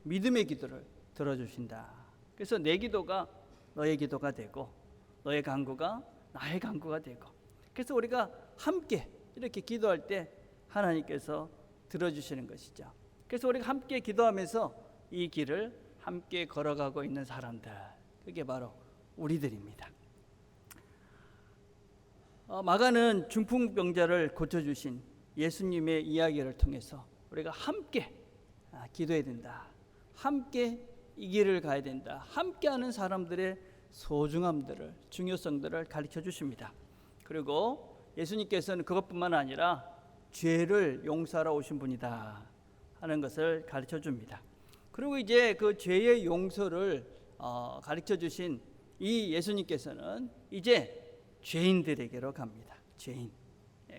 믿음의 기도를 들어주신다. 그래서 내 기도가 너의 기도가 되고 너의 간구가 나의 간구가 되고, 그래서 우리가 함께 이렇게 기도할 때 하나님께서 들어주시는 것이죠. 그래서 우리가 함께 기도하면서 이 길을 함께 걸어가고 있는 사람들, 그게 바로 우리들입니다. 마가는 중풍병자를 고쳐주신 예수님의 이야기를 통해서 우리가 함께 기도해야 된다, 함께 이 길을 가야 된다, 함께하는 사람들의 소중함들을, 중요성들을 가르쳐 주십니다. 그리고 예수님께서는 그것뿐만 아니라 죄를 용서하러 오신 분이다 하는 것을 가르쳐 줍니다. 그리고 이제 그 죄의 용서를 가르쳐 주신 이 예수님께서는 이제 죄인들에게로 갑니다. 죄인.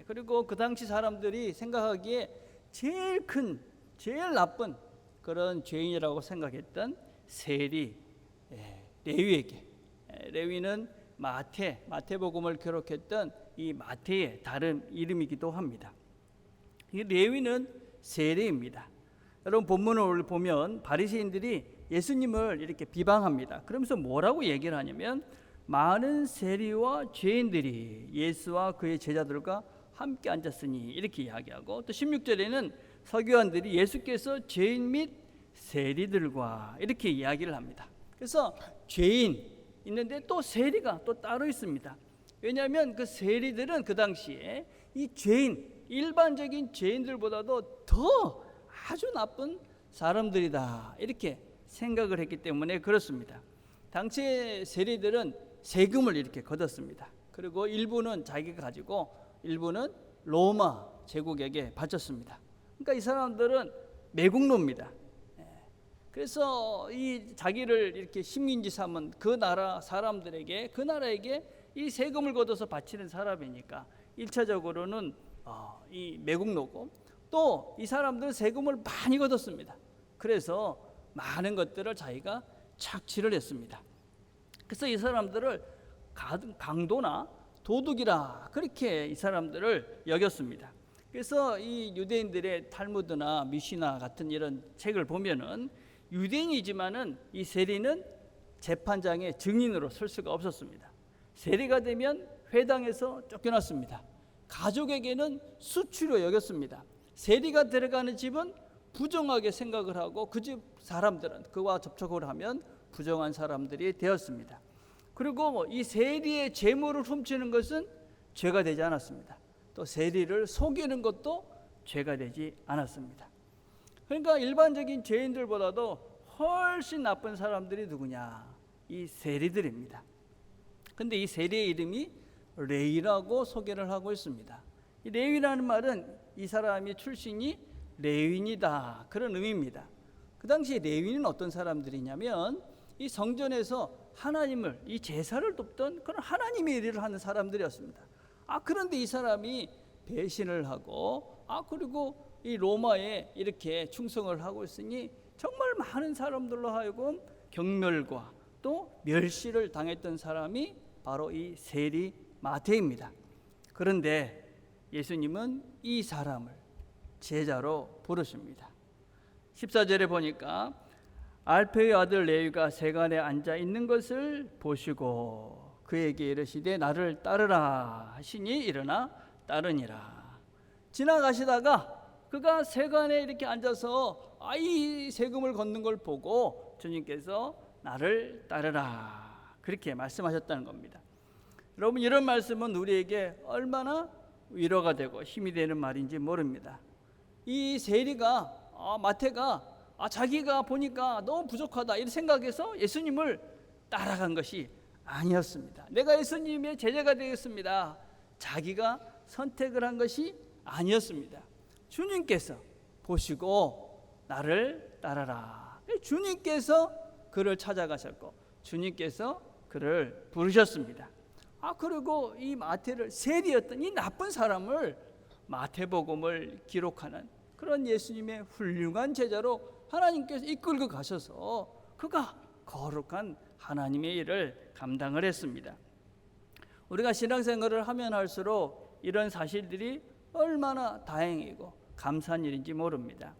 그리고 그 당시 사람들이 생각하기에 제일 큰, 제일 나쁜 그런 죄인이라고 생각했던 세리 레위에게, 레위는 마태복음을 기록했던 이 마태의 다른 이름이기도 합니다. 이 레위는 세리입니다. 여러분 본문을 보면 바리새인들이 예수님을 이렇게 비방합니다. 그러면서 뭐라고 얘기를 하냐면 많은 세리와 죄인들이 예수와 그의 제자들과 함께 앉았으니 이렇게 이야기하고, 또 16절에는 서기관들이 예수께서 죄인 및 세리들과 이렇게 이야기를 합니다. 그래서 죄인 있는데 또 세리가 또 따로 있습니다. 왜냐하면 그 세리들은 그 당시에 이 죄인, 일반적인 죄인들보다도 더 아주 나쁜 사람들이다 이렇게 생각을 했기 때문에 그렇습니다. 당시의 세리들은 세금을 이렇게 걷었습니다. 그리고 일부는 자기가 가지고 일부는 로마 제국에게 바쳤습니다. 그러니까 이 사람들은 매국노입니다. 그래서 이 자기를 이렇게 식민지 삼은 그 나라 사람들에게, 그 나라에게 이 세금을 걷어서 바치는 사람이니까 1차적으로는 이 매국노고, 또 이 사람들은 세금을 많이 걷었습니다. 그래서 많은 것들을 자기가 착취를 했습니다. 그래서 이 사람들을 강도나 도둑이라 그렇게 이 사람들을 여겼습니다. 그래서 이 유대인들의 탈무드나 미시나 같은 이런 책을 보면은 유대인이지만은 이 세리는 재판장의 증인으로 설 수가 없었습니다. 세리가 되면 회당에서 쫓겨났습니다. 가족에게는 수치로 여겼습니다. 세리가 들어가는 집은 부정하게 생각을 하고 그 집 사람들은 그와 접촉을 하면 부정한 사람들이 되었습니다. 그리고 이 세리의 재물을 훔치는 것은 죄가 되지 않았습니다. 또 세리를 속이는 것도 죄가 되지 않았습니다. 그러니까 일반적인 죄인들보다도 훨씬 나쁜 사람들이 누구냐? 이 세리들입니다. 근데 이 세리의 이름이 레위라고 소개를 하고 있습니다. 이 레위라는 말은 이 사람이 출신이 레위인이다 그런 의미입니다. 그 당시 레위는 어떤 사람들이냐면 이 성전에서 하나님을, 이 제사를 돕던 그런 하나님의 일을 하는 사람들이었습니다. 그런데 이 사람이 배신을 하고 그리고 이 로마에 이렇게 충성을 하고 있으니 정말 많은 사람들로 하여금 경멸과 또 멸시를 당했던 사람이 바로 이 세리 마태입니다. 그런데 예수님은 이 사람을 제자로 부르십니다. 14절에 보니까 알페의 아들 레위가 세간에 앉아 있는 것을 보시고 그에게 이르시되 나를 따르라 하시니 일어나 따르니라. 지나가시다가 그가 세간에 이렇게 앉아서 이 세금을 걷는 걸 보고 주님께서 나를 따르라 그렇게 말씀하셨다는 겁니다. 여러분, 이런 말씀은 우리에게 얼마나 위로가 되고 힘이 되는 말인지 모릅니다. 이 세리가 마태가 자기가 보니까 너무 부족하다 이런 생각해서 예수님을 따라간 것이 아니었습니다. 내가 예수님의 제자가 되겠습니다. 자기가 선택을 한 것이 아니었습니다. 주님께서 보시고 나를 따라라. 주님께서 그를 찾아가셨고 주님께서 그를 부르셨습니다. 그리고 이 마태를, 세리였던 이 나쁜 사람을 마태복음을 기록하는 그런 예수님의 훌륭한 제자로 하나님께서 이끌고 가셔서 그가 거룩한 하나님의 일을 감당을 했습니다. 우리가 신앙생활을 하면 할수록 이런 사실들이 얼마나 다행이고 감사한 일인지 모릅니다.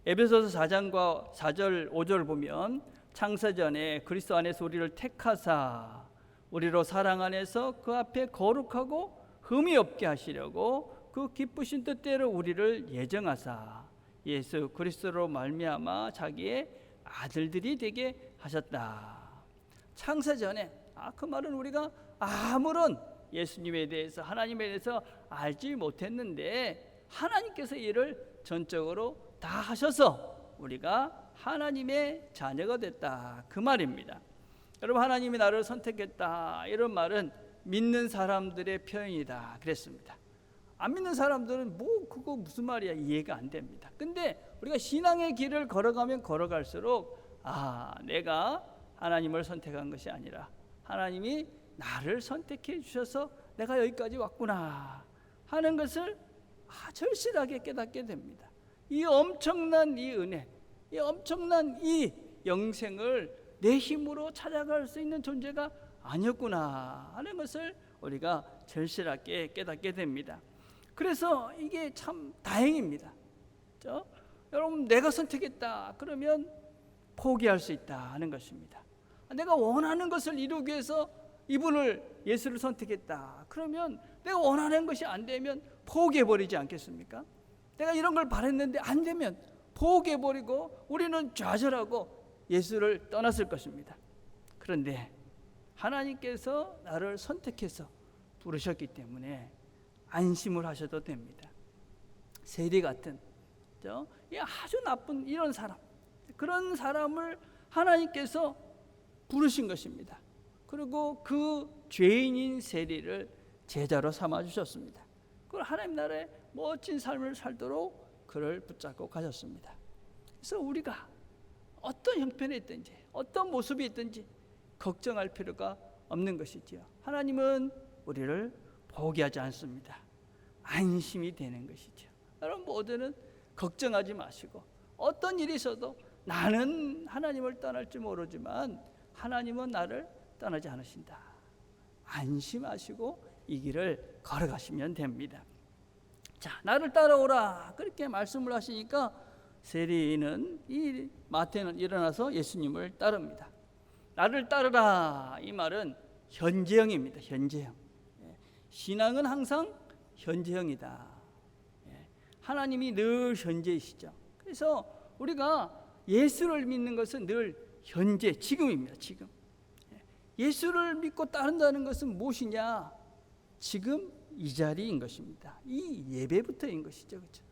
에베소서 4장과 4절 5절 보면 창세전에 그리스도 안에서 우리를 택하사 우리로 사랑 안에서 그 앞에 거룩하고 흠이 없게 하시려고 그 기쁘신 뜻대로 우리를 예정하사 예수 그리스도로 말미암아 자기의 아들들이 되게 하셨다. 창세전에 그 말은 우리가 아무런 예수님에 대해서 하나님에 대해서 알지 못했는데 하나님께서 이를 전적으로 다 하셔서 우리가 하나님의 자녀가 됐다, 그 말입니다. 여러분, 하나님이 나를 선택했다 이런 말은 믿는 사람들의 표현이다 그랬습니다. 안 믿는 사람들은 뭐 그거 무슨 말이야 이해가 안 됩니다. 근데 우리가 신앙의 길을 걸어가면 걸어갈수록 내가 하나님을 선택한 것이 아니라 하나님이 나를 선택해 주셔서 내가 여기까지 왔구나 하는 것을 절실하게 깨닫게 됩니다. 이 엄청난 이 은혜, 이 엄청난 이 영생을 내 힘으로 찾아갈 수 있는 존재가 아니었구나 하는 것을 우리가 절실하게 깨닫게 됩니다. 그래서 이게 참 다행입니다. 여러분, 내가 선택했다 그러면 포기할 수 있다 하는 것입니다. 내가 원하는 것을 이루기 위해서 이분을 예수를 선택했다 그러면 내가 원하는 것이 안 되면 포기해버리지 않겠습니까? 내가 이런 걸 바랬는데 안 되면 포기해버리고 우리는 좌절하고 예수를 떠났을 것입니다. 그런데 하나님께서 나를 선택해서 부르셨기 때문에 안심을 하셔도 됩니다. 세리 같은 아주 나쁜 이런 사람, 그런 사람을 하나님께서 부르신 것입니다. 그리고 그 죄인인 세리를 제자로 삼아 주셨습니다. 그걸 하나님 나라의 멋진 삶을 살도록 그를 붙잡고 가셨습니다. 그래서 우리가 어떤 형편에 있든지 어떤 모습이 있든지 걱정할 필요가 없는 것이지요. 하나님은 우리를 포기하지 않습니다. 안심이 되는 것이죠. 여러분 모두는 걱정하지 마시고 어떤 일이 있어도 나는 하나님을 떠날지 모르지만 하나님은 나를 떠나지 않으신다. 안심하시고 이 길을 걸어가시면 됩니다. 자, 나를 따라오라 그렇게 말씀을 하시니까 세리는 이 마태는 일어나서 예수님을 따릅니다. 나를 따르라 이 말은 현재형입니다. 현재형. 신앙은 항상 현재형이다. 하나님이 늘 현재이시죠. 그래서 우리가 예수를 믿는 것은 늘 현재, 지금입니다. 지금. 예수를 믿고 따른다는 것은 무엇이냐? 지금 이 자리인 것입니다. 이 예배부터인 것이죠. 그렇죠?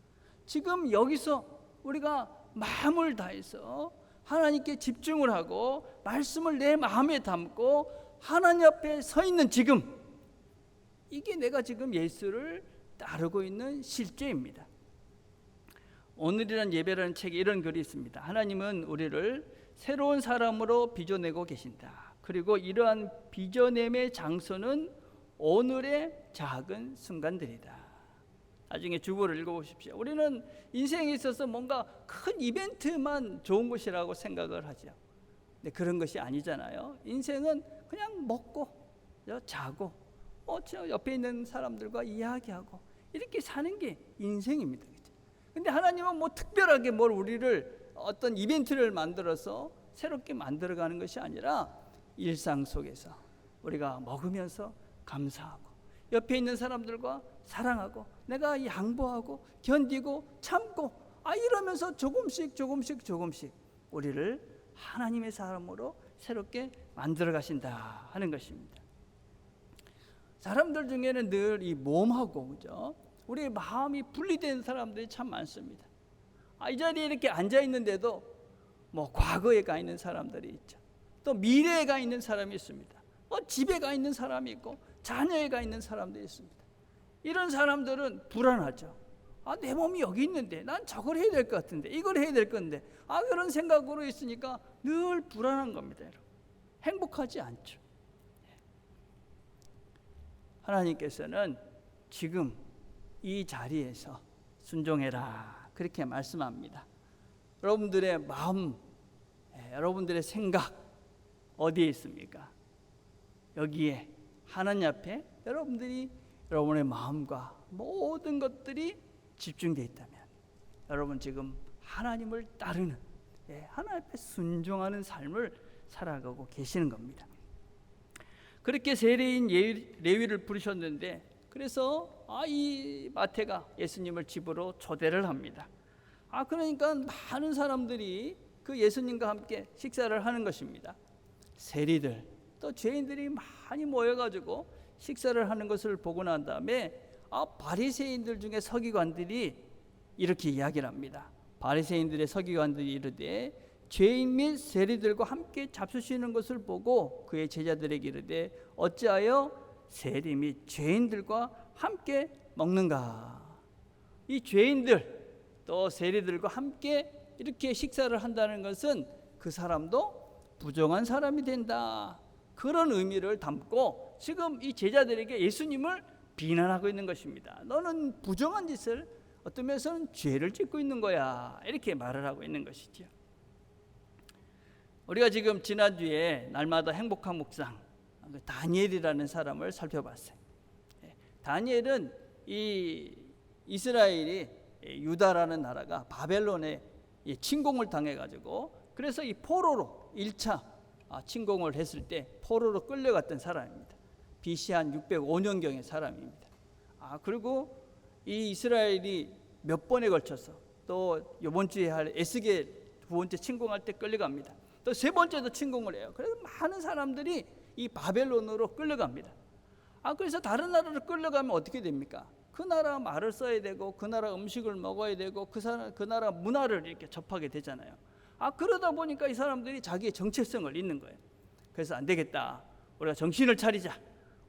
지금 여기서 우리가 마음을 다해서 하나님께 집중을 하고 말씀을 내 마음에 담고 하나님 앞에 서 있는 지금, 이게 내가 지금 예수를 따르고 있는 실제입니다. 오늘이란 예배라는 책에 이런 글이 있습니다. 하나님은 우리를 새로운 사람으로 빚어내고 계신다. 그리고 이러한 빚어냄의 장소는 오늘의 작은 순간들이다. 나중에 주보를 읽어보십시오. 우리는 인생에 있어서 뭔가 큰 이벤트만 좋은 것이라고 생각을 하죠. 근데 그런 것이 아니잖아요. 인생은 그냥 먹고 자고 저 옆에 있는 사람들과 이야기하고 이렇게 사는 게 인생입니다. 근데 하나님은 뭐 특별하게 뭘 우리를 어떤 이벤트를 만들어서 새롭게 만들어가는 것이 아니라 일상 속에서 우리가 먹으면서 감사하고 옆에 있는 사람들과 사랑하고 내가 양보하고 견디고 참고 이러면서 조금씩 우리를 하나님의 사람으로 새롭게 만들어 가신다 하는 것입니다. 사람들 중에는 늘 이 몸하고 그죠? 우리 마음이 분리된 사람들이 참 많습니다. 이 자리에 이렇게 앉아 있는데도 뭐 과거에 가 있는 사람들이 있죠. 또 미래에 가 있는 사람이 있습니다. 집에 가 있는 사람이 있고 자녀에 가 있는 사람도 있습니다. 이런 사람들은 불안하죠. 내 몸이 여기 있는데 난 저걸 해야 될 것 같은데 이걸 해야 될 건데 그런 생각으로 있으니까 늘 불안한 겁니다. 여러분. 행복하지 않죠. 하나님께서는 지금 이 자리에서 순종해라 그렇게 말씀합니다. 여러분들의 마음, 여러분들의 생각 어디에 있습니까? 여기에 하나님 앞에 여러분들이 여러분의 마음과 모든 것들이 집중되어 있다면 여러분 지금 하나님을 따르는, 하나님 앞에 순종하는 삶을 살아가고 계시는 겁니다. 그렇게 세례인 레위를 부르셨는데, 그래서 이 마태가 예수님을 집으로 초대를 합니다. 그러니까 많은 사람들이 그 예수님과 함께 식사를 하는 것입니다. 세리들 또 죄인들이 많이 모여가지고 식사를 하는 것을 보고 난 다음에 바리새인들 중에 서기관들이 이렇게 이야기를 합니다. 바리새인들의 서기관들이 이르되 죄인 및 세리들과 함께 잡수시는 것을 보고 그의 제자들에게 이르되 어찌하여 세리 및 죄인들과 함께 먹는가? 이 죄인들 또 세리들과 함께 이렇게 식사를 한다는 것은 그 사람도 부정한 사람이 된다, 그런 의미를 담고 지금 이 제자들에게 예수님을 비난하고 있는 것입니다. 너는 부정한 짓을, 어떤 면에서는 죄를 짓고 있는 거야, 이렇게 말을 하고 있는 것이죠. 우리가 지금 지난주에 날마다 행복한 묵상 다니엘이라는 사람을 살펴봤어요. 다니엘은 이 이스라엘이 유다라는 나라가 바벨론에 침공을 당해가지고, 그래서 이 포로로 1차 침공을 했을 때 포로로 끌려갔던 사람입니다. BC 한 605년경의 사람입니다. 그리고 이 이스라엘이 몇 번에 걸쳐서 또 이번 주에 할 에스겔 두 번째 침공할 때 끌려갑니다. 또 세 번째도 침공을 해요. 그래서 많은 사람들이 이 바벨론으로 끌려갑니다. 그래서 다른 나라로 끌려가면 어떻게 됩니까? 그 나라 말을 써야 되고 그 나라 음식을 먹어야 되고 그 나라 문화를 이렇게 접하게 되잖아요. 그러다 보니까 이 사람들이 자기의 정체성을 잃는 거예요. 그래서 안 되겠다, 우리가 정신을 차리자,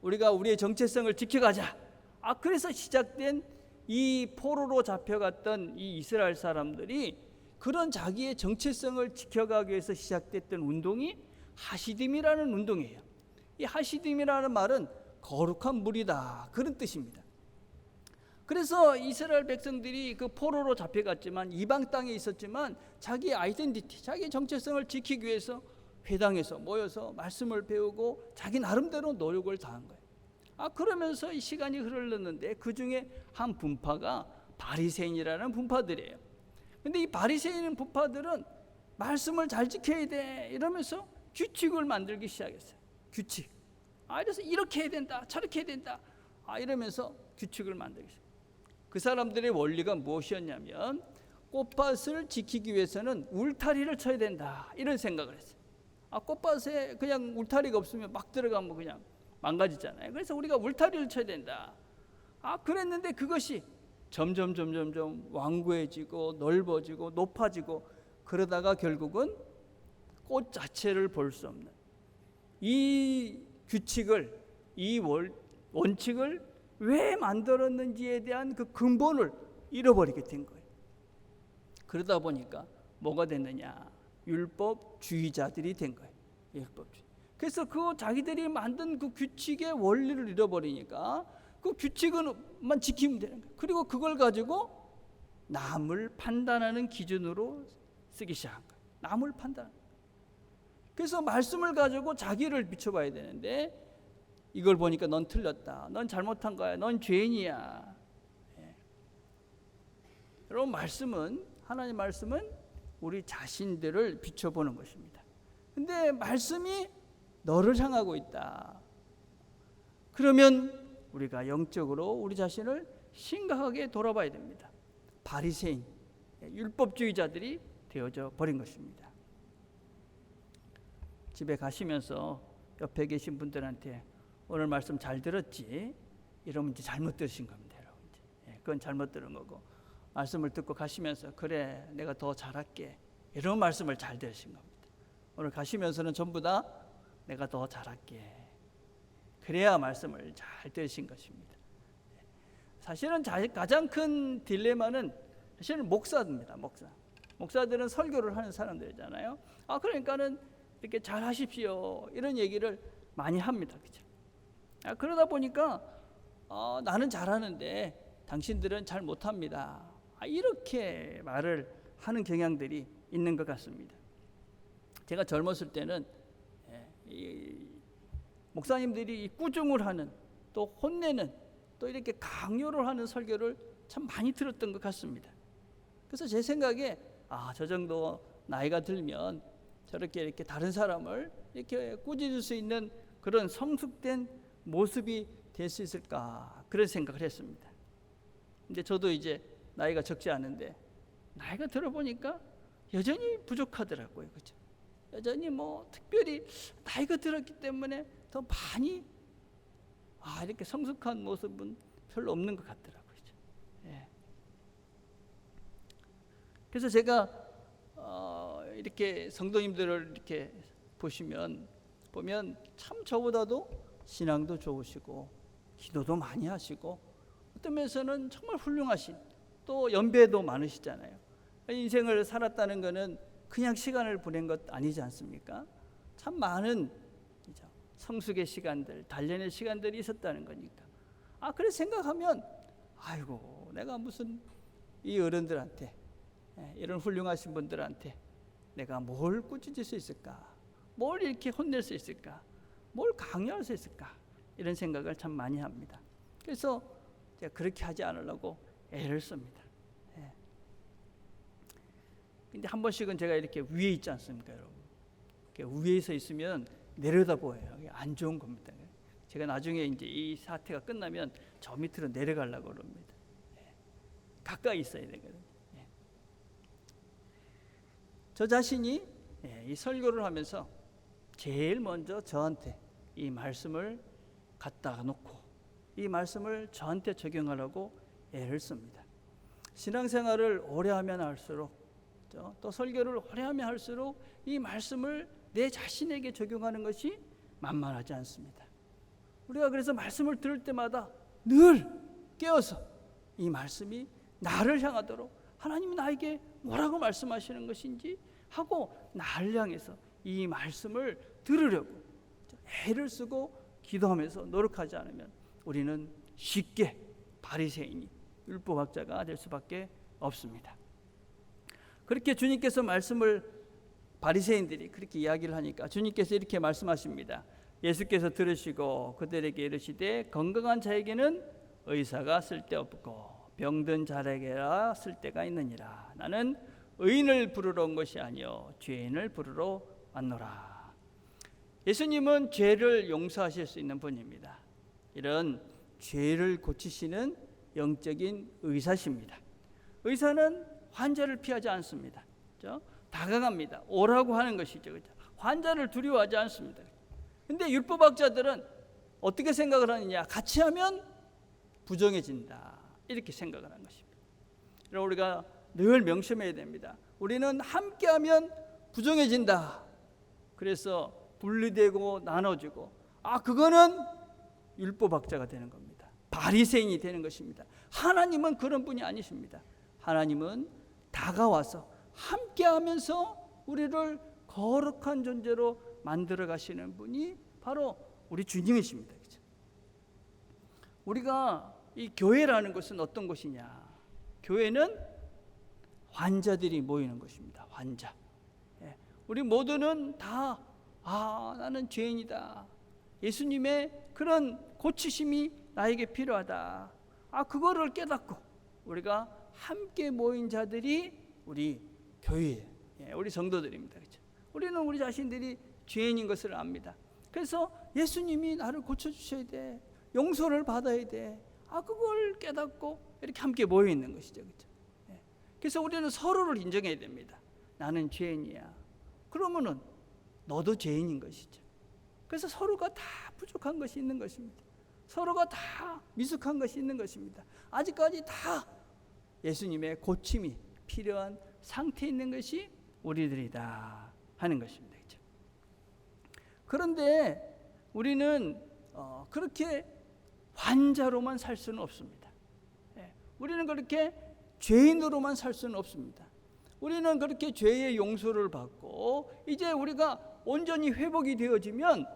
우리가 우리의 정체성을 지켜가자. 그래서 시작된 이 포로로 잡혀갔던 이 이스라엘 사람들이 그런 자기의 정체성을 지켜가기 위해서 시작됐던 운동이 하시딤이라는 운동이에요. 이 하시딤이라는 말은 거룩한 무리다, 그런 뜻입니다. 그래서 이스라엘 백성들이 그 포로로 잡혀갔지만, 이방 땅에 있었지만 자기 아이덴티티, 자기 정체성을 지키기 위해서 회당에서 모여서 말씀을 배우고 자기 나름대로 노력을 다한 거예요. 그러면서 이 시간이 흘렀는데 그 중에 한 분파가 바리새인이라는 분파들이에요. 근데 이 바리새인 분파들은 말씀을 잘 지켜야 돼 이러면서 규칙을 만들기 시작했어요. 규칙. 그래서 이렇게 해야 된다, 저렇게 해야 된다, 이러면서 규칙을 만들기 시작했어요. 그 사람들의 원리가 무엇이었냐면, 꽃밭을 지키기 위해서는 울타리를 쳐야 된다, 이런 생각을 했어요. 꽃밭에 그냥 울타리가 없으면 막 들어가면 그냥 망가지잖아요. 그래서 우리가 울타리를 쳐야 된다. 그랬는데 그것이 점점 완고해지고 넓어지고 높아지고, 그러다가 결국은 꽃 자체를 볼 수 없는 이 규칙을, 이 원칙을 왜 만들었는지에 대한 그 근본을 잃어버리게 된 거예요. 그러다 보니까 뭐가 됐느냐, 율법주의자들이 된 거예요. 율법주의. 그래서 그 자기들이 만든 그 규칙의 원리를 잃어버리니까 그 규칙만 지키면 되는 거예요. 그리고 그걸 가지고 남을 판단하는 기준으로 쓰기 시작한 거예요. 남을 판단. 그래서 말씀을 가지고 자기를 비춰봐야 되는데, 이걸 보니까 넌 틀렸다, 넌 잘못한 거야, 넌 죄인이야. 여러분, 말씀은, 하나님 말씀은 우리 자신들을 비춰보는 것입니다. 근데 말씀이 너를 향하고 있다. 그러면 우리가 영적으로 우리 자신을 심각하게 돌아봐야 됩니다. 바리새인, 율법주의자들이 되어져 버린 것입니다. 집에 가시면서 옆에 계신 분들한테 오늘 말씀 잘 들었지? 이러면 이제 잘못 들으신 겁니다, 여러분. 그건 잘못 들은 거고, 말씀을 듣고 가시면서 그래, 내가 더 잘할게, 이런 말씀을 잘 들으신 겁니다. 오늘 가시면서는 전부 다 내가 더 잘할게, 그래야 말씀을 잘 들으신 것입니다. 사실은 가장 큰 딜레마는 사실은 목사입니다. 목사들은 설교를 하는 사람들이잖아요. 그러니까는 이렇게 잘 하십시오, 이런 얘기를 많이 합니다. 그죠? 그러다 보니까 나는 잘하는데 당신들은 잘 못합니다, 이렇게 말을 하는 경향들이 있는 것 같습니다. 제가 젊었을 때는 목사님들이 꾸중을 하는, 또 혼내는, 또 이렇게 강요를 하는 설교를 참 많이 들었던 것 같습니다. 그래서 제 생각에 저 정도 나이가 들면 저렇게 이렇게 다른 사람을 이렇게 꾸짖을 수 있는 그런 성숙된 모습이 될 수 있을까, 그런 생각을 했습니다. 근데 저도 이제 나이가 적지 않은데 나이가 들어보니까 여전히 부족하더라고요. 그죠? 여전히 뭐 특별히 나이가 들었기 때문에 더 많이 이렇게 성숙한 모습은 별로 없는 것 같더라고요. 그죠? 예. 그래서 제가 이렇게 성도님들을 이렇게 보면 참 저보다도 신앙도 좋으시고 기도도 많이 하시고 어떤 면에서는 정말 훌륭하신, 또 연배도 많으시잖아요. 인생을 살았다는 것은 그냥 시간을 보낸 것 아니지 않습니까? 참 많은 성숙의 시간들, 단련의 시간들이 있었다는 거니까. 그래서 생각하면 아이고, 내가 무슨 이 어른들한테, 이런 훌륭하신 분들한테 내가 뭘 꾸짖을 수 있을까? 뭘 이렇게 혼낼 수 있을까? 뭘 강요할 수 있을까? 이런 생각을 참 많이 합니다. 그래서 제가 그렇게 하지 않으려고 애를 씁니다. 근데 한 번씩은 제가 이렇게 위에 있지 않습니까, 여러분? 위에서 있으면 내려다 보여요. 안 좋은 겁니다. 제가 나중에 이제 이 사태가 끝나면 저 밑으로 내려가려고 그럽니다. 가까이 있어야 되거든요. 저 자신이 이 설교를 하면서 제일 먼저 저한테 이 말씀을 갖다 놓고 이 말씀을 저한테 적용하려고 애를 씁니다. 신앙생활을 오래 하면 할수록, 또 설교를 오래 하면 할수록 이 말씀을 내 자신에게 적용하는 것이 만만하지 않습니다. 우리가 그래서 말씀을 들을 때마다 늘 깨어서 이 말씀이 나를 향하도록 하나님이 나에게 뭐라고 말씀하시는 것인지 하고 나를 향해서 이 말씀을 들으려고 애를 쓰고 기도하면서 노력하지 않으면 우리는 쉽게 바리새인이, 율법학자가 될 수밖에 없습니다. 그렇게 주님께서 말씀을, 바리새인들이 그렇게 이야기를 하니까 주님께서 이렇게 말씀하십니다. 예수께서 들으시고 그들에게 이르시되 건강한 자에게는 의사가 쓸데없고 병든 자에게라 쓸데가 있느니라. 나는 의인을 부르러 온 것이 아니요 죄인을 부르러 왔노라. 예수님은 죄를 용서하실 수 있는 분입니다. 이런 죄를 고치시는 영적인 의사십니다. 의사는 환자를 피하지 않습니다. 그렇죠? 다가갑니다. 오라고 하는 것이죠. 그렇죠? 환자를 두려워하지 않습니다. 근데 율법학자들은 어떻게 생각을 하느냐? 같이 하면 부정해진다, 이렇게 생각을 하는 것입니다. 그래서 우리가 늘 명심해야 됩니다. 우리는 함께하면 부정해진다. 그래서 분리되고 나눠지고, 그거는 율법학자가 되는 겁니다. 바리새인이 되는 것입니다. 하나님은 그런 분이 아니십니다. 하나님은 다가와서 함께하면서 우리를 거룩한 존재로 만들어 가시는 분이 바로 우리 주님이십니다. 그렇죠? 우리가 이 교회라는 것은 어떤 곳이냐? 교회는 환자들이 모이는 곳입니다. 환자. 우리 모두는 다 나는 죄인이다. 예수님의 그런 고치심이 나에게 필요하다. 그거를 깨닫고 우리가 함께 모인 자들이 우리 교회, 우리 성도들입니다. 그렇죠? 우리는 우리 자신들이 죄인인 것을 압니다. 그래서 예수님이 나를 고쳐주셔야 돼. 용서를 받아야 돼. 그걸 깨닫고 이렇게 함께 모여 있는 것이죠. 그렇죠? 그래서 우리는 서로를 인정해야 됩니다. 나는 죄인이야. 그러면은 너도 죄인인 것이죠. 그래서 서로가 다 부족한 것이 있는 것입니다. 서로가 다 미숙한 것이 있는 것입니다. 아직까지 다 예수님의 고침이 필요한 상태에 있는 것이 우리들이다 하는 것입니다. 그렇죠? 그런데 우리는 그렇게 환자로만 살 수는 없습니다. 우리는 그렇게 죄인으로만 살 수는 없습니다. 우리는 그렇게 죄의 용서를 받고 이제 우리가 온전히 회복이 되어지면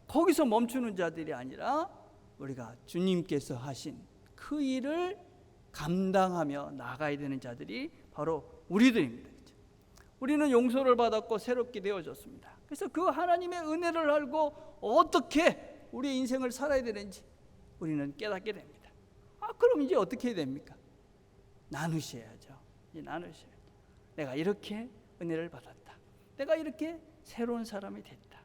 거기서 멈추는 자들이 아니라 우리가 주님께서 하신 그 일을 감당하며 나가야 되는 자들이 바로 우리들입니다. 우리는 용서를 받았고 새롭게 되어졌습니다. 그래서 그 하나님의 은혜를 알고 어떻게 우리의 인생을 살아야 되는지 우리는 깨닫게 됩니다. 그럼 이제 어떻게 해야 됩니까? 나누셔야죠. 이제 나누셔야죠. 내가 이렇게 은혜를 받았다. 내가 이렇게 새로운 사람이 됐다.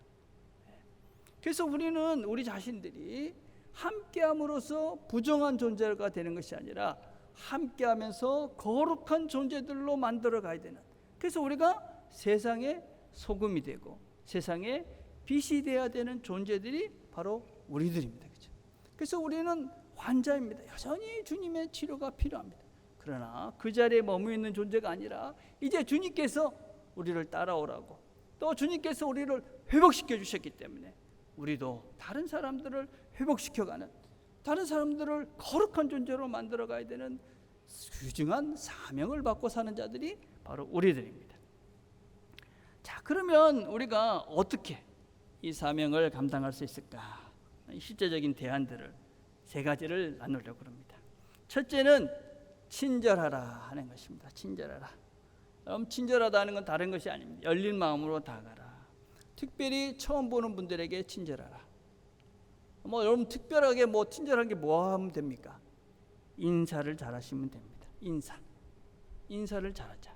그래서 우리는 우리 자신들이 함께함으로써 부정한 존재가 되는 것이 아니라 함께하면서 거룩한 존재들로 만들어 가야 되는, 그래서 우리가 세상의 소금이 되고 세상의 빛이 되어야 되는 존재들이 바로 우리들입니다. 그렇죠? 그래서 우리는 환자입니다. 여전히 주님의 치료가 필요합니다. 그러나 그 자리에 머무 있는 존재가 아니라 이제 주님께서 우리를 따라오라고, 또 주님께서 우리를 회복시켜 주셨기 때문에 우리도 다른 사람들을 회복시켜가는, 다른 사람들을 거룩한 존재로 만들어 가야 되는 귀중한 사명을 받고 사는 자들이 바로 우리들입니다. 자, 그러면 우리가 어떻게 이 사명을 감당할 수 있을까? 실제적인 대안들을 세 가지를 나누려고 합니다. 첫째는 친절하라 하는 것입니다. 친절하라. 여러분, 친절하다는 건 다른 것이 아닙니다. 열린 마음으로 다가가라. 특별히 처음 보는 분들에게 친절하라. 여러분 특별하게 친절하게 뭐 하면 됩니까? 인사를 잘하시면 됩니다. 인사를 잘하자.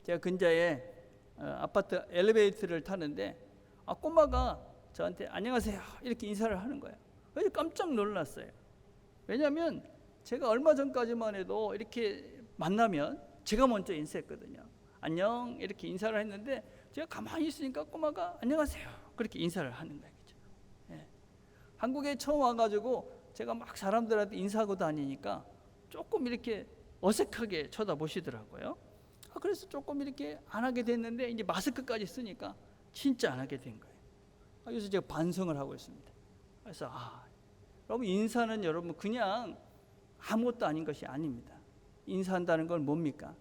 제가 근자에 아파트 엘리베이터를 타는데 꼬마가 저한테 안녕하세요 이렇게 인사를 하는 거예요. 그래서 깜짝 놀랐어요. 왜냐하면 제가 얼마 전까지만 해도 이렇게 만나면 제가 먼저 인사했거든요. 안녕 이렇게 인사를 했는데 제가 가만히 있으니까 꼬마가 안녕하세요 그렇게 인사를 하는 거예요. 그렇죠? 예. 한국에 처음 와가지고 제가 막 사람들한테 인사하고 다니니까 조금 이렇게 어색하게 쳐다보시더라고요. 그래서 조금 이렇게 안 하게 됐는데 이제 마스크까지 쓰니까 진짜 안 하게 된 거예요. 그래서 제가 반성을 하고 있습니다. 그래서 여러분 인사는 여러분 그냥 아무것도 아닌 것이 아닙니다. 인사한다는 건 뭡니까?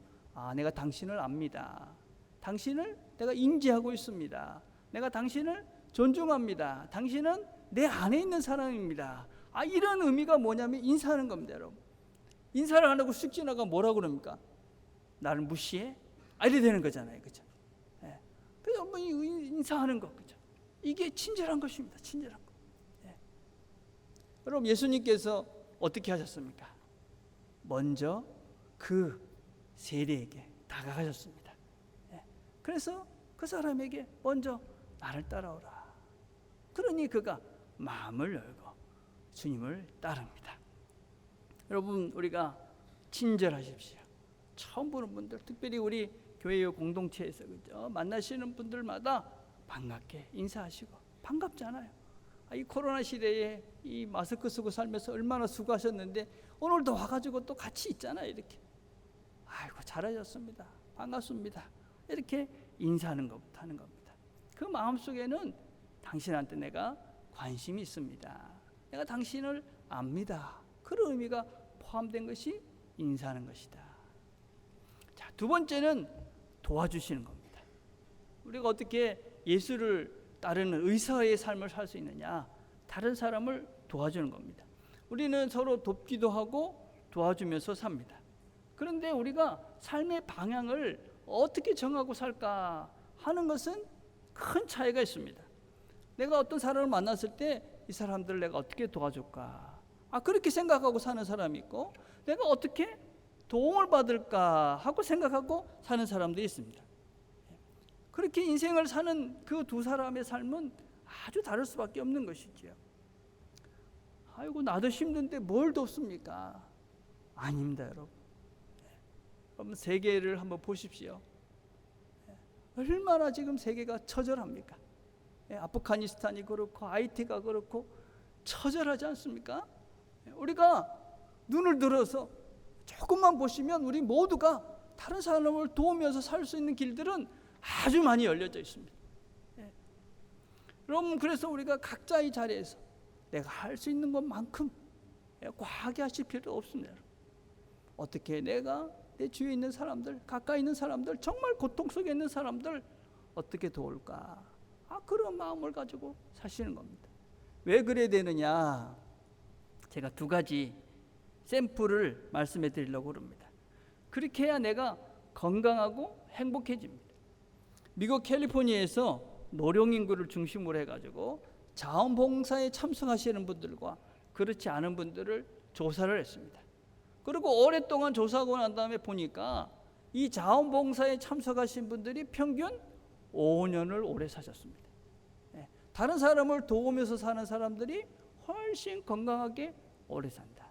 내가 당신을 압니다. 당신을 내가 인지하고 있습니다. 내가 당신을 존중합니다. 당신은 내 안에 있는 사람입니다. 이런 의미가 뭐냐면 인사하는 겁니다, 여러분. 인사를 안 하고 쑥 지나가 뭐라고 그럽니까? 나를 무시해? 이래 되는 거잖아요, 그죠? 예. 그래서 인사하는 거, 그죠? 이게 친절한 것입니다, 친절한 것. 예. 여러분 예수님께서 어떻게 하셨습니까? 먼저 그 세리에게 다가가셨습니다. 예. 그래서 그 사람에게 먼저 나를 따라오라. 그러니 그가 마음을 열고 주님을 따릅니다. 여러분 우리가 친절하십시오. 처음 보는 분들, 특별히 우리 교회 공동체에서 그죠? 만나시는 분들마다 반갑게 인사하시고 반갑잖아요. 이 코로나 시대에 이 마스크 쓰고 살면서 얼마나 수고하셨는데 오늘도 와가지고 또 같이 있잖아요. 이렇게 잘하셨습니다. 반갑습니다. 이렇게 인사하는 것부터 하는 겁니다. 그 마음속에는 당신한테 내가 관심이 있습니다. 내가 당신을 압니다. 그런 의미가 포함된 것이 인사하는 것이다. 자, 두 번째는 도와주시는 겁니다. 우리가 어떻게 예수를 따르는 의사의 삶을 살 수 있느냐? 다른 사람을 도와주는 겁니다. 우리는 서로 돕기도 하고 도와주면서 삽니다. 그런데 우리가 삶의 방향을 어떻게 정하고 살까 하는 것은 큰 차이가 있습니다. 내가 어떤 사람을 만났을 때 이 사람들을 내가 어떻게 도와줄까? 그렇게 생각하고 사는 사람이 있고, 내가 어떻게 도움을 받을까 하고 생각하고 사는 사람들이 있습니다. 그렇게 인생을 사는 그 두 사람의 삶은 아주 다를 수밖에 없는 것이지요. 나도 힘든데 뭘 돕습니까? 아닙니다, 여러분. 여러분 세계를 한번 보십시오. 얼마나 지금 세계가 처절합니까? 아프가니스탄이 그렇고 하이티가 그렇고 처절하지 않습니까? 우리가 눈을 들어서 조금만 보시면 우리 모두가 다른 사람을 도우면서 살 수 있는 길들은 아주 많이 열려져 있습니다. 여러분 그래서 우리가 각자의 자리에서 내가 할 수 있는 것만큼 과하게 하실 필요 없습니다. 어떻게 내가 내 주위에 있는 사람들, 가까이 있는 사람들, 정말 고통 속에 있는 사람들 어떻게 도울까? 그런 마음을 가지고 사시는 겁니다. 왜 그래야 되느냐? 제가 두 가지 샘플을 말씀해 드리려고 합니다. 그렇게 해야 내가 건강하고 행복해집니다. 미국 캘리포니아에서 노령인구를 중심으로 해가지고 자원봉사에 참석하시는 분들과 그렇지 않은 분들을 조사를 했습니다. 그리고 오랫동안 조사하고 난 다음에 보니까 이 자원봉사에 참석하신 분들이 평균 5년을 오래 사셨습니다. 다른 사람을 도우면서 사는 사람들이 훨씬 건강하게 오래 산다.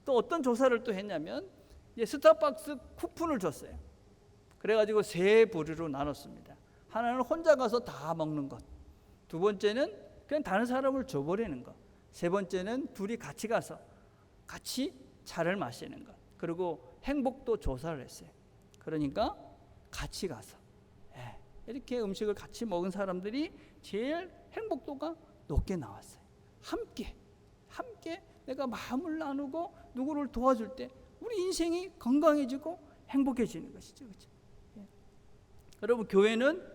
또 어떤 조사를 또 했냐면 스타벅스 쿠폰을 줬어요. 그래가지고 세 부류로 나눴습니다. 하나는 혼자 가서 다 먹는 것, 두 번째는 그냥 다른 사람을 줘버리는 것, 세 번째는 둘이 같이 가서 같이 차를 마시는 것. 그리고 행복도 조사를 했어요. 그러니까 같이 가서 이렇게 음식을 같이 먹은 사람들이 제일 행복도가 높게 나왔어요. 함께 내가 마음을 나누고 누구를 도와줄 때 우리 인생이 건강해지고 행복해지는 것이죠. 그렇죠? 여러분, 교회는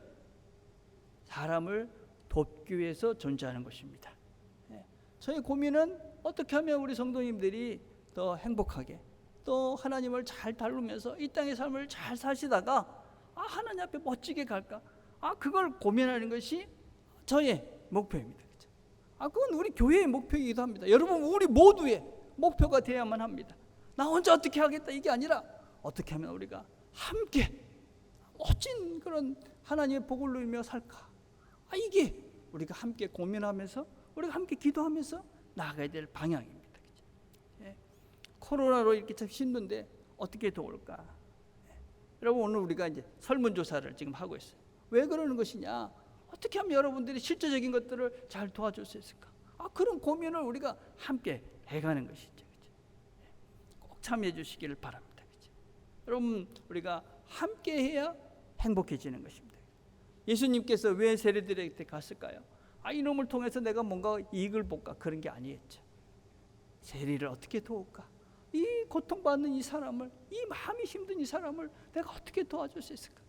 사람을 돕기 위해서 존재하는 것입니다. 저희 고민은 어떻게 하면 우리 성도님들이 더 행복하게, 또 하나님을 잘 다루면서 이 땅의 삶을 잘 사시다가 하나님 앞에 멋지게 갈까? 그걸 고민하는 것이 저의 목표입니다. 그렇죠? 그건 우리 교회의 목표이기도 합니다. 여러분, 우리 모두의 목표가 되어야만 합니다. 나 혼자 어떻게 하겠다 이게 아니라 어떻게 하면 우리가 함께 멋진 그런 하나님의 복을 누리며 살까? 이게 우리가 함께 고민하면서 우리가 함께 기도하면서 나아가야 될 방향입니다. 그렇죠? 코로나로 이렇게 참 힘든데 어떻게 도울까? 여러분, 오늘 우리가 이제 설문조사를 지금 하고 있어요. 왜 그러는 것이냐? 어떻게 하면 여러분들이 실제적인 것들을 잘 도와줄 수 있을까? 그런 고민을 우리가 함께 해가는 것이죠. 그렇죠? 꼭 참여해 주시기를 바랍니다. 그렇죠? 여러분, 우리가 함께 해야 행복해지는 것입니다. 예수님께서 왜 세리들에게 갔을까요? 이놈을 통해서 내가 뭔가 이익을 볼까? 그런 게 아니었죠. 세리를 어떻게 도울까? 이 고통받는 이 사람을, 이 마음이 힘든 이 사람을 내가 어떻게 도와줄 수 있을까?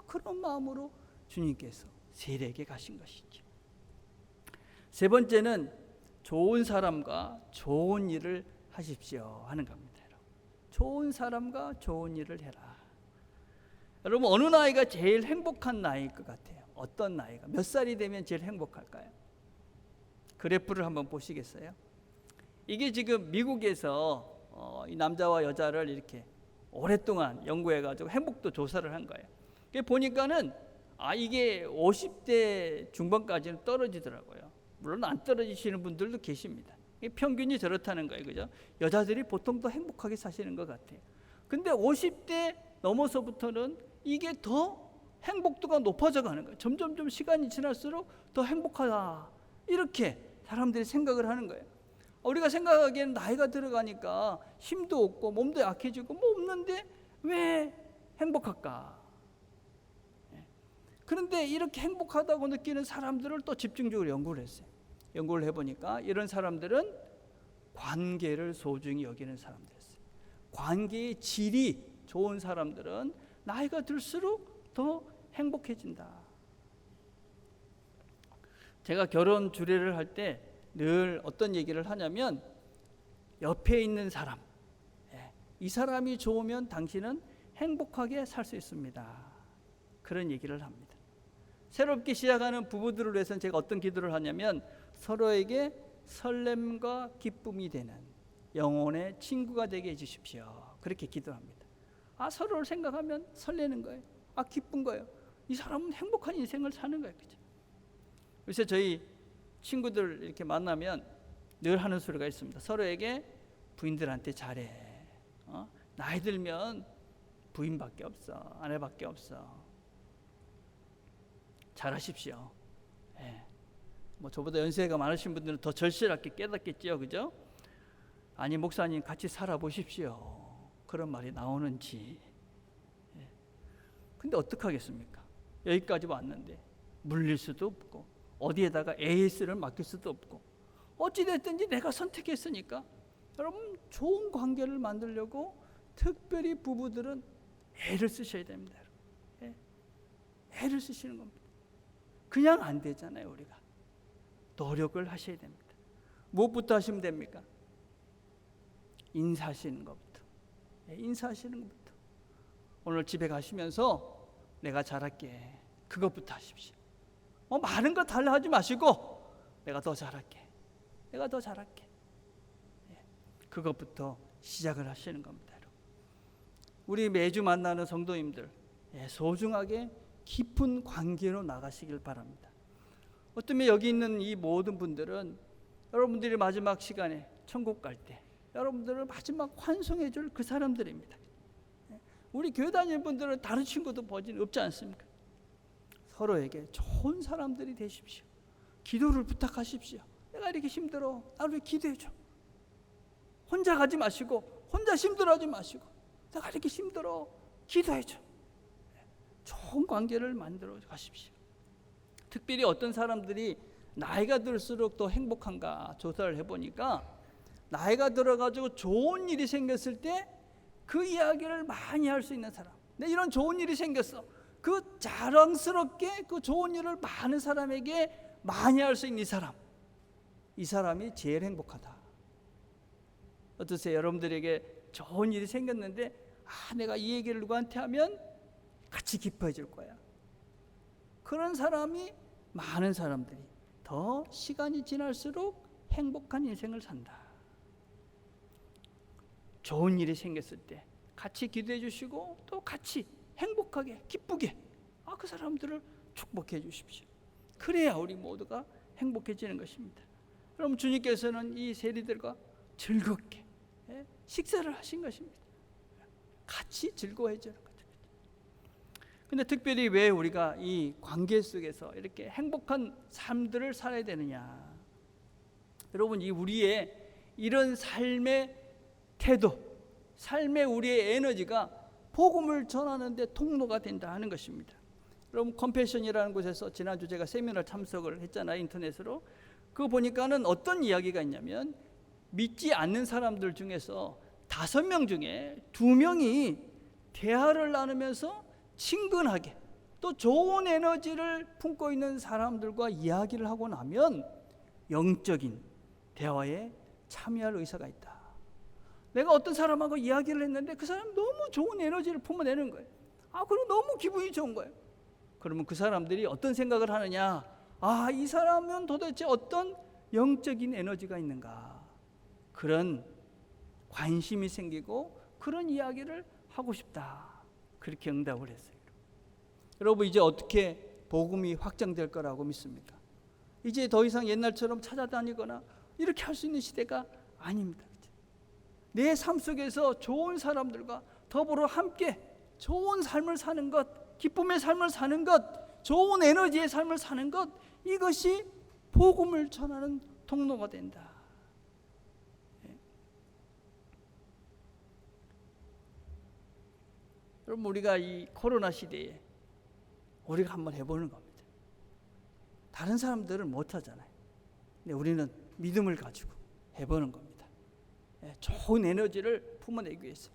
그런 마음으로 주님께서 세리에게 가신 것이죠. 세 번째는 좋은 사람과 좋은 일을 하십시오 하는 겁니다. 좋은 사람과 좋은 일을 해라. 여러분, 어느 나이가 제일 행복한 나이일 것 같아요? 어떤 나이가? 몇 살이 되면 제일 행복할까요? 그래프를 한번 보시겠어요? 이게 지금 미국에서 이 남자와 여자를 이렇게 오랫동안 연구해가지고 행복도 조사를 한 거예요. 보니까는 이게 50대 중반까지는 떨어지더라고요. 물론 안 떨어지시는 분들도 계십니다. 평균이 저렇다는 거예요, 그죠? 여자들이 보통 더 행복하게 사시는 것 같아요. 근데 50대 넘어서부터는 이게 더 행복도가 높아져 가는 거예요. 점점 시간이 지날수록 더 행복하다, 이렇게 사람들이 생각을 하는 거예요. 우리가 생각하기에는 나이가 들어가니까 힘도 없고 몸도 약해지고 뭐 없는데 왜 행복할까? 그런데 이렇게 행복하다고 느끼는 사람들을 또 집중적으로 연구를 했어요. 연구를 해보니까 이런 사람들은 관계를 소중히 여기는 사람들이었어요. 관계의 질이 좋은 사람들은 나이가 들수록 더 행복해진다. 제가 결혼 주례를 할 때 늘 어떤 얘기를 하냐면, 옆에 있는 사람, 이 사람이 좋으면 당신은 행복하게 살 수 있습니다. 그런 얘기를 합니다. 새롭게 시작하는 부부들을 위해서는 제가 어떤 기도를 하냐면, 서로에게 설렘과 기쁨이 되는 영혼의 친구가 되게 해주십시오. 그렇게 기도합니다. 서로를 생각하면 설레는 거예요. 기쁜 거예요. 이 사람은 행복한 인생을 사는 거예요. 그렇죠? 그래서 저희 친구들 이렇게 만나면 늘 하는 소리가 있습니다. 서로에게 부인들한테 잘해. 나이 들면 부인밖에 없어, 아내밖에 없어. 잘하십시오. 뭐 저보다 연세가 많으신 분들은 더 절실하게 깨닫겠죠, 그죠? 아니, 목사님 같이 살아보십시오. 그런 말이 나오는지. 근데 어떡하겠습니까? 여기까지 왔는데 물릴 수도 없고 어디에다가 AS를 맡길 수도 없고, 어찌됐든지 내가 선택했으니까 여러분, 좋은 관계를 만들려고 특별히 부부들은 애를 쓰셔야 됩니다. 애를 쓰시는 겁니다. 그냥 안 되잖아요. 우리가 노력을 하셔야 됩니다. 무엇부터 하시면 됩니까? 인사하시는 것부터. 인사하시는 것부터. 오늘 집에 가시면서 내가 잘할게, 그것부터 하십시오. 많은 거 달라 하지 마시고 내가 더 잘할게, 내가 더 잘할게. 그것부터 시작을 하시는 겁니다. 우리 매주 만나는 성도님들 소중하게 깊은 관계로 나가시길 바랍니다. 어쩌면 여기 있는 이 모든 분들은 여러분들이 마지막 시간에 천국 갈 때 여러분들을 마지막 환송해 줄 그 사람들입니다. 우리 교회 다니는 분들은 다른 친구도 보진 없지 않습니까? 서로에게 좋은 사람들이 되십시오. 기도를 부탁하십시오. 내가 이렇게 힘들어, 나를 기도해 줘. 혼자 가지 마시고, 혼자 힘들어하지 마시고, 내가 이렇게 힘들어, 기도해 줘. 좋은 관계를 만들어 가십시오. 특별히 어떤 사람들이 나이가 들수록 더 행복한가 조사를 해보니까, 나이가 들어가지고 좋은 일이 생겼을 때 그 이야기를 많이 할 수 있는 사람, 내 이런 좋은 일이 생겼어, 그 자랑스럽게 그 좋은 일을 많은 사람에게 많이 할 수 있는 이 사람이 제일 행복하다. 어떠세요? 여러분들에게 좋은 일이 생겼는데 내가 이 얘기를 누구한테 하면 같이 기뻐해줄 거야. 그런 사람이 많은 사람들이 더 시간이 지날수록 행복한 인생을 산다. 좋은 일이 생겼을 때 같이 기도해 주시고 또 같이 행복하게 기쁘게 그 사람들을 축복해 주십시오. 그래야 우리 모두가 행복해지는 것입니다. 그럼 주님께서는 이 세리들과 즐겁게 식사를 하신 것입니다. 같이 즐거워해지는 거죠. 근데 특별히 왜 우리가 이 관계 속에서 이렇게 행복한 삶들을 살아야 되느냐? 여러분, 이 우리의 이런 삶의 태도, 삶의 우리의 에너지가 복음을 전하는 데 통로가 된다 하는 것입니다. 여러분, 컴패션이라는 곳에서 지난주 제가 세미나 참석을 했잖아요, 인터넷으로. 그거 보니까는 어떤 이야기가 있냐면, 믿지 않는 사람들 중에서 5명 중에 2명이 대화를 나누면서 친근하게 또 좋은 에너지를 품고 있는 사람들과 이야기를 하고 나면 영적인 대화에 참여할 의사가 있다. 내가 어떤 사람하고 이야기를 했는데 그 사람 너무 좋은 에너지를 품어내는 거예요. 그럼 너무 기분이 좋은 거예요. 그러면 그 사람들이 어떤 생각을 하느냐? 이 사람은 도대체 어떤 영적인 에너지가 있는가? 그런 관심이 생기고 그런 이야기를 하고 싶다. 그렇게 응답을 했어요. 여러분, 이제 어떻게 복음이 확장될 거라고 믿습니까? 이제 더 이상 옛날처럼 찾아다니거나 이렇게 할 수 있는 시대가 아닙니다. 내 삶 속에서 좋은 사람들과 더불어 함께 좋은 삶을 사는 것, 기쁨의 삶을 사는 것, 좋은 에너지의 삶을 사는 것, 이것이 복음을 전하는 통로가 된다. 여러분, 우리가 이 코로나 시대에 우리가 한번 해보는 겁니다. 다른 사람들은 못하잖아요. 근데 우리는 믿음을 가지고 해보는 겁니다. 좋은 에너지를 품어내기 위해서.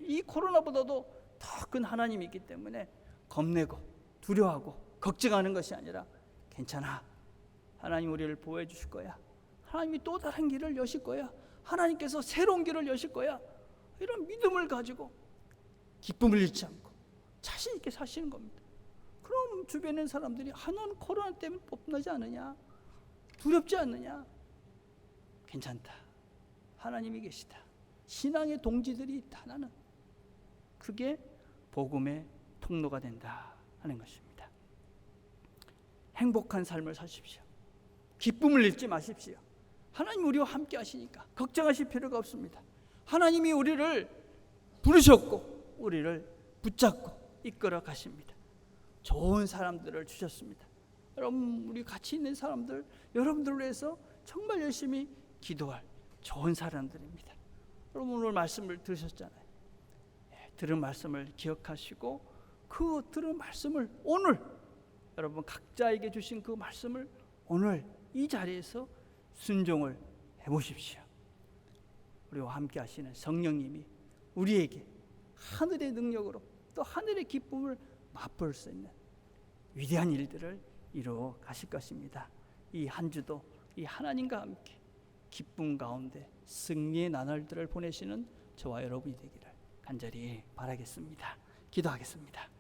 이 코로나보다도 더 큰 하나님이 있기 때문에 겁내고 두려워하고 걱정하는 것이 아니라 괜찮아, 하나님 우리를 보호해 주실 거야, 하나님이 또 다른 길을 여실 거야, 하나님께서 새로운 길을 여실 거야, 이런 믿음을 가지고 기쁨을 잃지 않고 자신 있게 사시는 겁니다. 그럼 주변에 있는 사람들이 너는 코로나 때문에 뽐나지 않느냐, 두렵지 않느냐, 괜찮다, 하나님이 계시다, 신앙의 동지들이 있다, 나는 그게 복음의 통로가 된다 하는 것입니다. 행복한 삶을 사십시오. 기쁨을 잃지 마십시오. 하나님 우리와 함께 하시니까 걱정하실 필요가 없습니다. 하나님이 우리를 부르셨고 우리를 붙잡고 이끌어 가십니다. 좋은 사람들을 주셨습니다. 여러분, 우리 같이 있는 사람들, 여러분들을 위해서 정말 열심히 기도할 좋은 사람들입니다. 여러분, 오늘 말씀을 들으셨잖아요. 들은 말씀을 기억하시고 그 들은 말씀을 오늘 여러분 각자에게 주신 그 말씀을 오늘 이 자리에서 순종을 해보십시오. 우리와 함께 하시는 성령님이 우리에게 하늘의 능력으로 또 하늘의 기쁨을 맛볼 수 있는 위대한 일들을 이루어 가실 것입니다. 이 한 주도 이 하나님과 함께 기쁨 가운데 승리의 나날들을 보내시는 저와 여러분이 되기를 간절히 바라겠습니다. 기도하겠습니다.